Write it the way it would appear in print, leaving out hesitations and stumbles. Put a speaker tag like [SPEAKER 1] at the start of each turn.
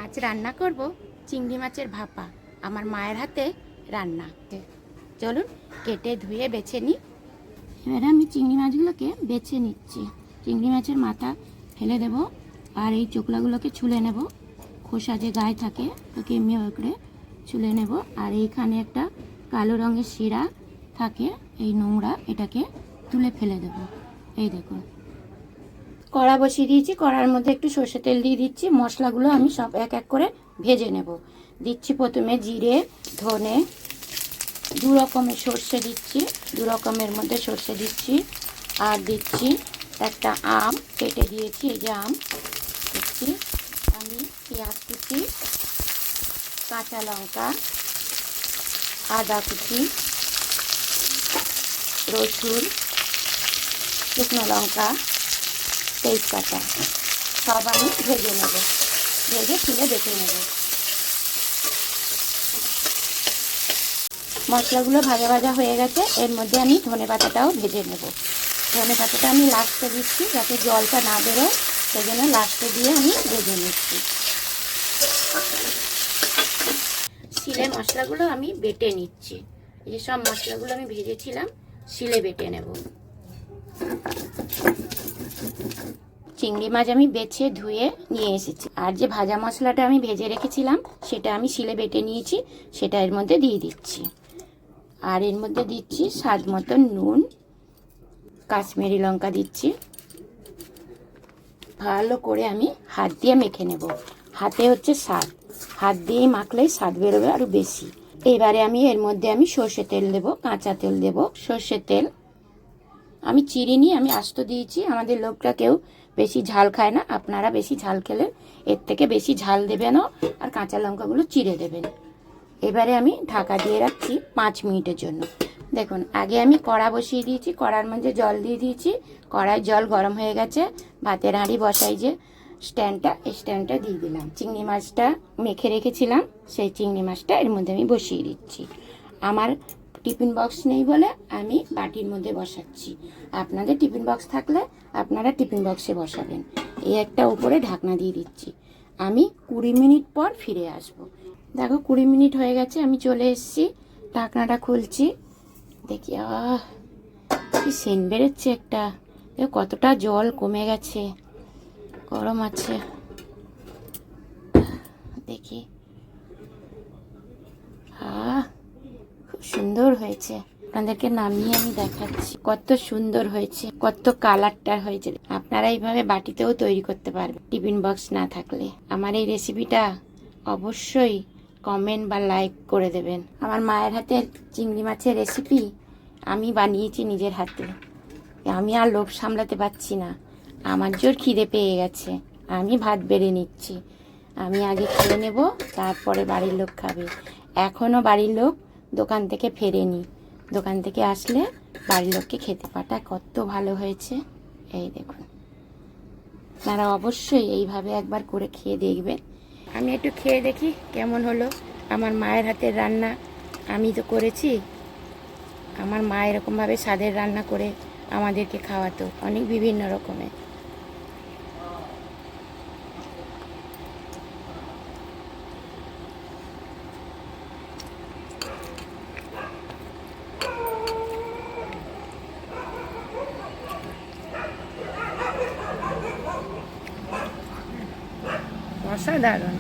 [SPEAKER 1] আজ রান্না করব চিংড়ি মাছের ভাপা। আমার মায়ের হাতে রান্না। চলুন কেটে ধুয়ে বেছে নিই। এবারে আমি চিংড়ি মাছগুলোকে বেছে নিচ্ছি। চিংড়ি মাছের মাথা ফেলে দেব, আর এই চোখলাগুলোকে ছুলে নেব। খোসা যে গায়ে থাকে তোকে এমনি করে ছুলে নেব। আর এইখানে একটা কালো রঙের শিরা থাকে, এই নোংরা, এটাকে তুলে ফেলে দেব। এই দেখুন, কড়া বসিয়ে দিয়েছি। কড়ার মধ্যে একটু সর্ষে তেল দিয়ে দিচ্ছি। মশলাগুলো আমি সব এক এক করে ভেজে নেব। দিচ্ছি প্রথমে জিরে, ধনে, দু রকমের সর্ষে দিচ্ছি, দু রকমের মধ্যে সর্ষে দিচ্ছি। আর দিচ্ছি একটা আম কেটে দিয়েছি, এই যে আম দিচ্ছি। আমি পেঁয়াজ কুচি, কাঁচা লঙ্কা, আদা কুচি, রসুন, শুকনো লঙ্কা, তেজপাতা সব আমি ভেজে নেব, ভেজে তুলে বেটে নেব। মশলাগুলো ভাজা ভাজা হয়ে গেছে, এর মধ্যে আমি ধনে পাতাটাও ভেজে নেব। ধনে পাতাটা আমি লাস্টে দিচ্ছি যাতে জলটা না বেরোয়, সেই জন্য লাস্টে দিয়ে আমি ভেজে নিচ্ছি। শিলে মশলাগুলো আমি বেটে নিচ্ছি। এই যে সব মশলাগুলো আমি ভেজেছিলাম, শিলে বেটে নেব। চিংড়ি মাছ আমি বেছে ধুয়ে নিয়ে এসেছি, আর যে ভাজা মশলাটা আমি ভেজে রেখেছিলাম সেটা আমি শিলে বেটে নিয়েছি, সেটা এর মধ্যে দিয়ে দিচ্ছি। আর এর মধ্যে দিচ্ছি স্বাদ মতো নুন, কাশ্মীরি লঙ্কা দিচ্ছি। ভালো করে আমি হাত দিয়ে মেখে নেব। হাতে হচ্ছে স্বাদ, হাত দিয়ে মাখলেই স্বাদ বেরোবে আরও বেশি। এবারে আমি এর মধ্যে আমি সর্ষে তেল দেব, কাঁচা তেল দেব। সর্ষে তেল আমি চিরিনি, আমি আস্ত দিয়েছি। আমাদের লোকটা কেউ বেশি ঝাল খায় না, আপনারা বেশি ঝাল খেলে এর থেকে বেশি ঝাল দেবেনও, আর কাঁচা লঙ্কাগুলো চিড়ে দেবেন। এবারে আমি ঢাকা দিয়ে রাখছি 5 মিনিটের জন্য। দেখুন, আগে আমি কড়া বসিয়ে দিয়েছি, কড়ার মধ্যে জল দিয়ে দিয়েছি। কড়ায় জল গরম হয়ে গেছে। ভাতের হাঁড়ি বসাই যে স্ট্যান্ডটা, এই স্ট্যান্ডটা দিয়ে দিলাম। চিংড়ি মাছটা মেখে রেখেছিলাম, সেই চিংড়ি মাছটা এর মধ্যে আমি বসিয়ে দিচ্ছি। আমার টিফিন বক্স নেই বলে আমি বাটির মধ্যে বসাচ্ছি। আপনাদের টিফিন বক্স থাকলে আপনারা টিফিন বক্সে বসাবেন। এই একটা উপরে ঢাকনা দিয়ে দিচ্ছি। আমি 20 মিনিট পর ফিরে আসব। দেখো 20 মিনিট হয়ে গেছে, আমি চলে এসেছি। ঢাকনাটা খুলছি, দেখি কি সেন্ট বেরোচ্ছে একটা। কতটা জল কমে গেছে, গরম আছে। দেখি, খুব সুন্দর হয়েছে। আপনাদেরকে নামিয়ে আমি দেখাচ্ছি কত সুন্দর হয়েছে, কত কালারটা হয়েছে। আপনারা এইভাবে বাটিতেও তৈরি করতে পারবেন টিফিন বক্স না থাকলে। আমার এই রেসিপিটা অবশ্যই কমেন্ট বা লাইক করে দেবেন। আমার মায়ের হাতের চিংড়ি মাছের রেসিপি আমি বানিয়েছি নিজের হাতে। আমি আর লোভ সামলাতে পারছি না, আমার জোর খিদে পেয়ে গেছে। আমি ভাত বেড়ে নিচ্ছি। আমি আগে খেয়ে নেব, তারপরে বাড়ির লোক খাবে। এখনও বাড়ির লোক দোকান থেকে ফেরেনি। দোকান থেকে আসলে বাড়ির লোককে খেতে পাটা কত ভালো হয়েছে। এই দেখুন, আপনারা অবশ্যই এইভাবে একবার করে খেয়ে দেখবেন। আমি একটু খেয়ে দেখি কেমন হলো। আমার মায়ের হাতের রান্না আমি তো করেছি। আমার মা এরকমভাবে স্বাদের রান্না করে আমাদেরকে খাওয়াতো, অনেক বিভিন্ন রকমের। অসাধারণ।